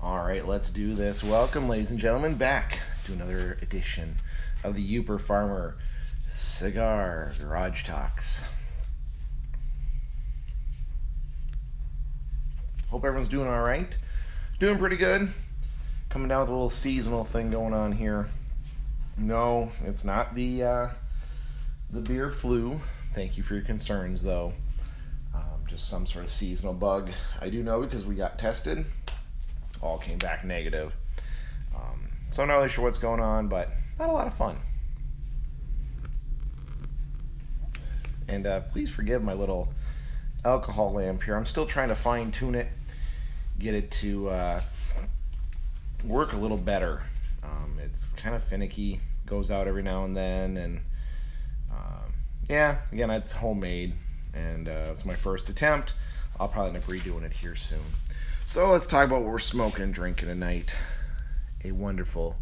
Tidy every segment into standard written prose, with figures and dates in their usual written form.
All right, let's do this. Welcome, ladies and gentlemen, back to another edition of the Uper Farmer Cigar Garage Talks. Hope everyone's doing all right. Doing pretty good. Coming down with a little seasonal thing going on here. No, it's not the beer flu. Thank you for your concerns, though. Just some sort of seasonal bug. I do know because we got tested. All came back negative. So I'm not really sure what's going on, but not a lot of fun. And please forgive my little alcohol lamp here. I'm still trying to fine tune it, get it to work a little better. It's kind of finicky, goes out every now and then, and yeah, again, it's homemade, and it's my first attempt. I'll probably end up redoing it here soon. So let's talk about what we're smoking and drinking tonight. A wonderful,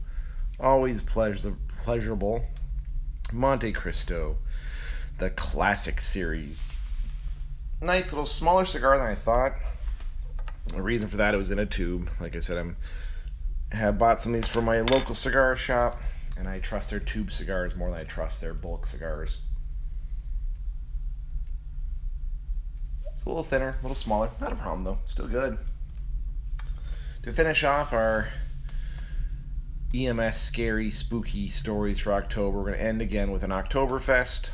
always pleasurable Monte Cristo, the classic series. Nice little smaller cigar than I thought. The reason for that, it was in a tube. Like I said, I have bought some of these from my local cigar shop, and I trust their tube cigars more than I trust their bulk cigars. It's a little thinner, a little smaller. Not a problem though, still good. To finish off our EMS scary, spooky stories for October, we're going to end again with an Oktoberfest.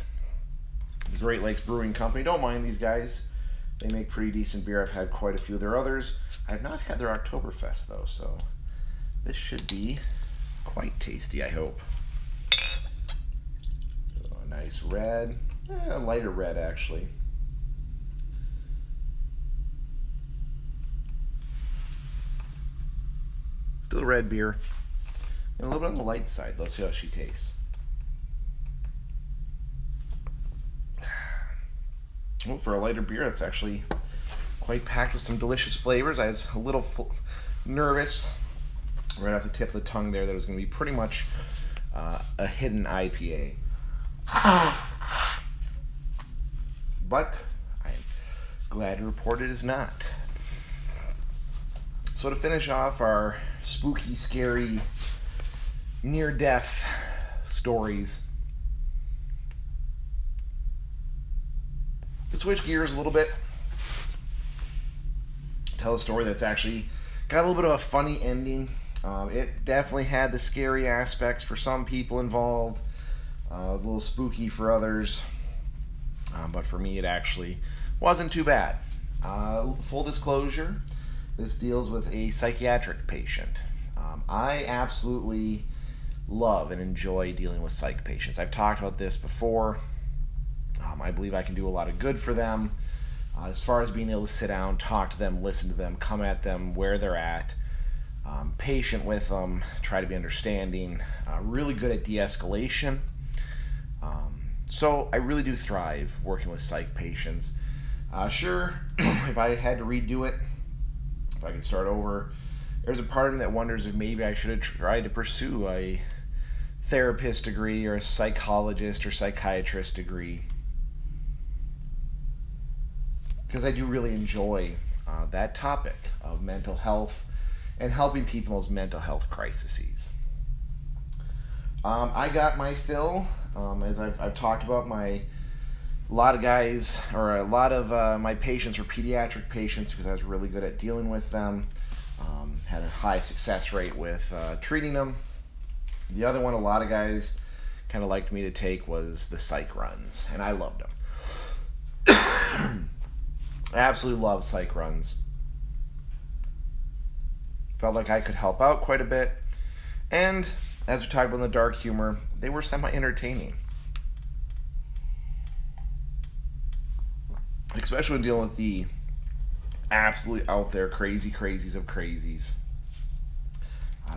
The Great Lakes Brewing Company. Don't mind these guys. They make pretty decent beer. I've had quite a few of their others. I've not had their Oktoberfest though, so this should be quite tasty, I hope. A nice red. A lighter red, actually. Still red beer. And a little bit on the light side. Let's see how she tastes. Well, for a lighter beer, it's actually quite packed with some delicious flavors. I was a little nervous right off the tip of the tongue there that it was going to be pretty much a hidden IPA. But I'm glad to report it is not. So to finish off our spooky, scary, near-death stories, to switch gears a little bit, tell a story that's actually got a little bit of a funny ending. It definitely had the scary aspects for some people involved. It was a little spooky for others, but for me it actually wasn't too bad. Full disclosure, this deals with a psychiatric patient. I absolutely love and enjoy dealing with psych patients. I've talked about this before. I believe I can do a lot of good for them as far as being able to sit down, talk to them, listen to them, come at them where they're at, patient with them, try to be understanding, really good at de-escalation. So I really do thrive working with psych patients. Sure, if I had to redo it, if I could start over, there's a part of me that wonders if maybe I should have tried to pursue a therapist degree or a psychologist or psychiatrist degree, because I do really enjoy that topic of mental health and helping people in those mental health crises. I got my fill, as I've talked about. A lot of my patients were pediatric patients because I was really good at dealing with them. Had a high success rate with treating them. The other one a lot of guys kind of liked me to take was the psych runs, and I loved them. I absolutely love psych runs. Felt like I could help out quite a bit, and as we talked about in the dark humor, they were semi-entertaining. Especially when dealing with the absolutely out there crazies of crazies.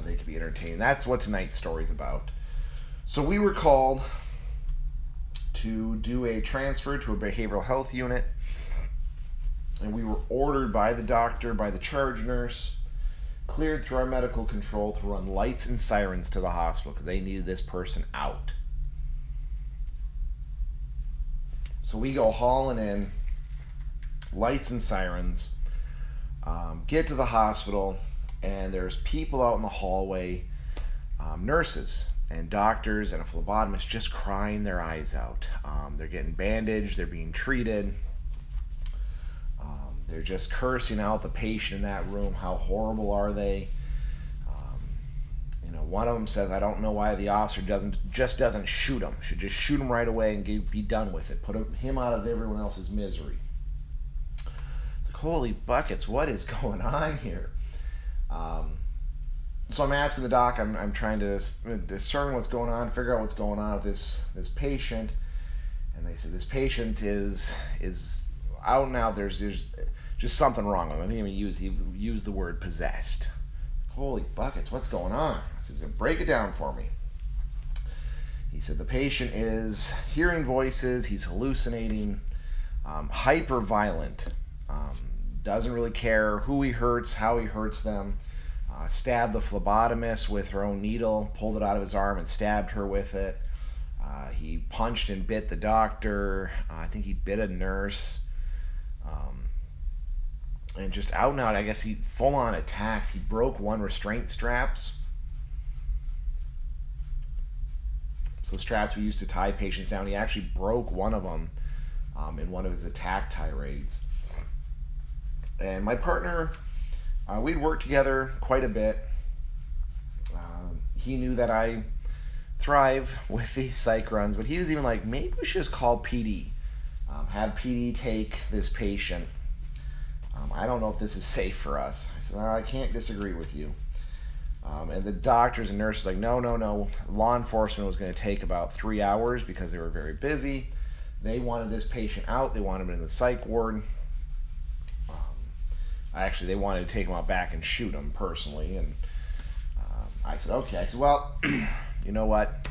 They can be entertaining. That's what tonight's story is about. So we were called to do a transfer to a behavioral health unit, and we were ordered by the doctor, by the charge nurse, cleared through our medical control to run lights and sirens to the hospital because they needed this person out. So we go hauling in lights and sirens, get to the hospital, and there's people out in the hallway, nurses and doctors and a phlebotomist, just crying their eyes out. They're getting bandaged, they're being treated. They're just cursing out the patient in that room. How horrible are they? One of them says, "I don't know why the officer doesn't shoot him. Should just shoot him right away and be done with it. Put him out of everyone else's misery." It's like, holy buckets, what is going on here? So I'm asking the doc. I'm trying to discern what's going on, figure out what's going on with this patient. And they said this patient is out and out. There's just something wrong with him. I think he used the word possessed. Holy buckets, what's going on? I said, break it down for me. He said the patient is hearing voices, he's hallucinating, hyper violent, doesn't really care who he hurts, how he hurts them, stabbed the phlebotomist with her own needle, pulled it out of his arm and stabbed her with it. He punched and bit the doctor. I think he bit a nurse. And just out and out, I guess he full on attacks. He broke one restraint straps. So straps we used to tie patients down. He actually broke one of them in one of his attack tirades. And my partner, we'd worked together quite a bit. He knew that I thrive with these psych runs, but he was even like, maybe we should just call PD. Have PD take this patient. I don't know if this is safe for us. I said, I can't disagree with you. And the doctors and nurses like, no. Law enforcement was going to take about 3 hours because they were very busy. They wanted this patient out. They wanted him in the psych ward. They wanted to take him out back and shoot him personally. And I said, okay. I said, well, you know what?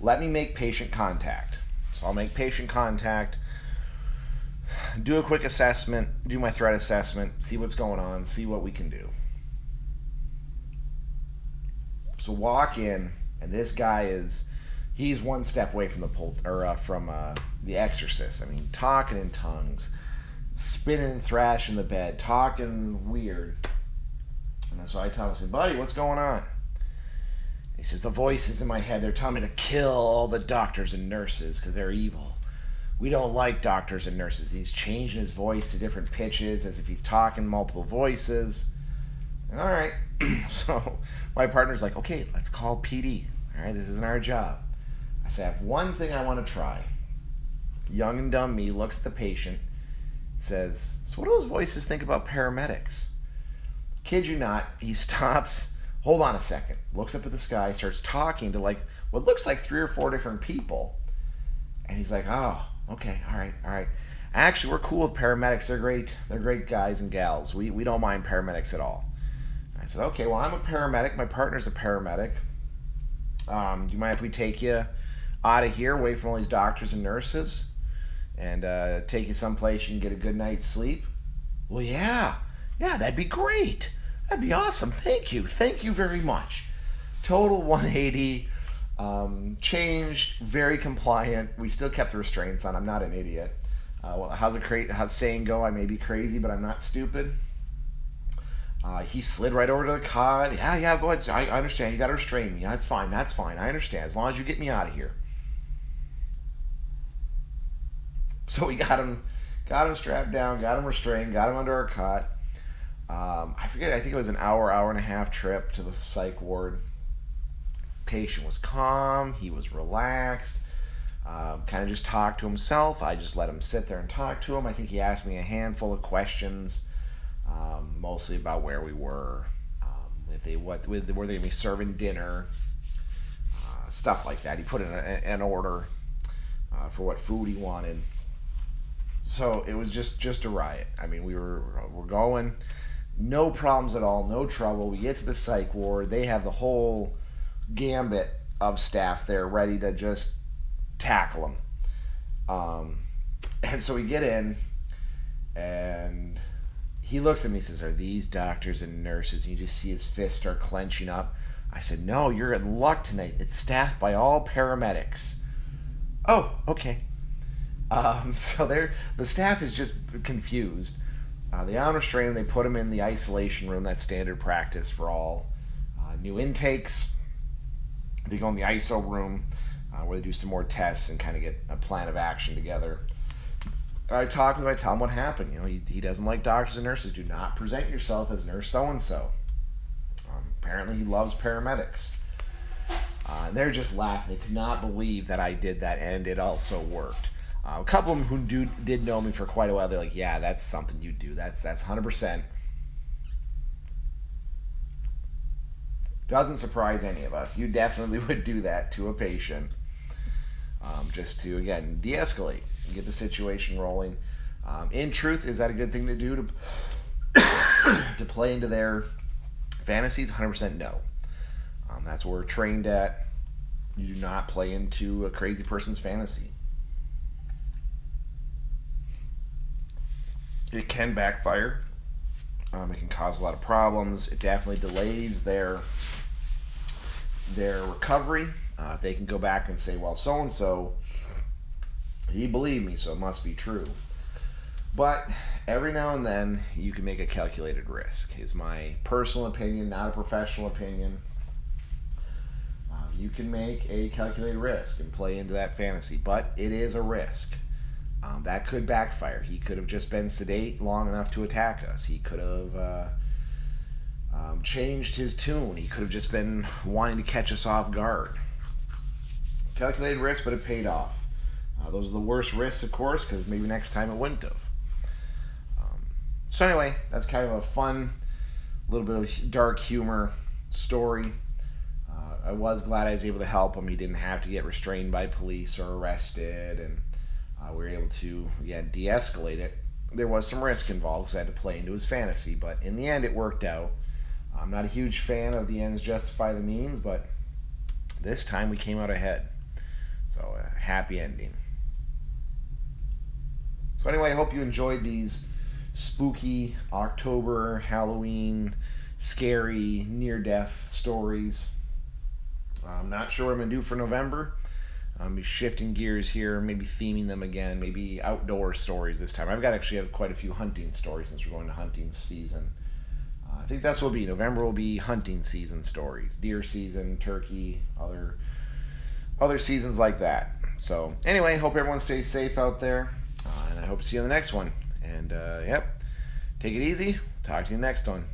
Let me make patient contact. So I'll make patient contact, do a quick assessment, do my threat assessment, see what's going on, see what we can do. So walk in, and this guy he's one step away from the Exorcist. I mean, talking in tongues, spinning and thrashing the bed, talking weird. And so I tell him, I said, buddy, what's going on? He says, the voices in my head, they're telling me to kill all the doctors and nurses because they're evil. We don't like doctors and nurses. He's changing his voice to different pitches as if he's talking multiple voices. And all right. So my partner's like, okay, let's call PD. All right, this isn't our job. I said, I have one thing I want to try. Young and dumb me looks at the patient, says, so what do those voices think about paramedics? Kid you not, he stops, hold on a second, looks up at the sky, starts talking to like what looks like 3 or 4 different people. And he's like, oh, okay, all right. Actually, we're cool with paramedics. They're great guys and gals. We don't mind paramedics at all. I said, okay, well, I'm a paramedic. My partner's a paramedic. Do you mind if we take you out of here, away from all these doctors and nurses, and take you someplace you can get a good night's sleep? Well, yeah, that'd be great. That'd be awesome. Thank you very much. Total 180. Changed, very compliant. We still kept the restraints on. I'm not an idiot. How's the saying go? I may be crazy, but I'm not stupid. He slid right over to the cot. Yeah, go ahead. I understand. You got to restrain me. That's fine. I understand. As long as you get me out of here. So we got him strapped down, got him restrained, got him under our cot. I forget. I think it was an hour and a half trip to the psych ward. Patient was calm. He was relaxed. Kind of just talked to himself. I just let him sit there and talk to him. I think he asked me a handful of questions, mostly about where we were, were they going to be serving dinner, stuff like that. He put in an order for what food he wanted. So it was just a riot. I mean, we're going, no problems at all, no trouble. We get to the psych ward. They have the whole gambit of staff there ready to just tackle him. And so we get in, and he looks at me and says, are these doctors and nurses? And you just see his fists start clenching up. I said, no, you're in luck tonight. It's staffed by all paramedics. Oh, okay. So the staff is just confused. They unrestrain him. They put him in the isolation room. That's standard practice for all new intakes. They go in the ISO room where they do some more tests and kind of get a plan of action together. I talk with him. I tell him what happened. He doesn't like doctors and nurses. Do not present yourself as nurse so-and-so. Apparently he loves paramedics. And they're just laughing. They could not believe that I did that, and it also worked. A couple of them who did know me for quite a while, they're like, yeah, that's something you do. That's 100%. Doesn't surprise any of us. You definitely would do that to a patient, just to, again, de-escalate, get the situation rolling. In truth, is that a good thing to do to play into their fantasies? 100% no. That's what we're trained at. You do not play into a crazy person's fantasy. It can backfire. It can cause a lot of problems. It definitely delays their recovery. They can go back and say, well, so-and-so, he believed me, so it must be true. But every now and then, you can make a calculated risk. Is my personal opinion, not a professional opinion. You can make a calculated risk and play into that fantasy, but it is a risk. That could backfire. He could have just been sedate long enough to attack us. He could have changed his tune. He could have just been wanting to catch us off guard. Calculated risk, but it paid off. Those are the worst risks, of course, because maybe next time it wouldn't have. So anyway, that's kind of a fun, little bit of dark humor story. I was glad I was able to help him. He didn't have to get restrained by police or arrested, and we were able to, de-escalate it. There was some risk involved because I had to play into his fantasy, but in the end it worked out. I'm not a huge fan of the ends justify the means, but this time we came out ahead. So a happy ending. So anyway, I hope you enjoyed these spooky October, Halloween, scary, near-death stories. I'm not sure what I'm going to do for November. I'll be shifting gears here, maybe theming them again, maybe outdoor stories this time. I've got actually have quite a few hunting stories since we're going to hunting season. I think that's what will be. November will be hunting season stories. Deer season, turkey, other seasons like that. So anyway, hope everyone stays safe out there. And I hope to see you on the next one. And take it easy. Talk to you next one.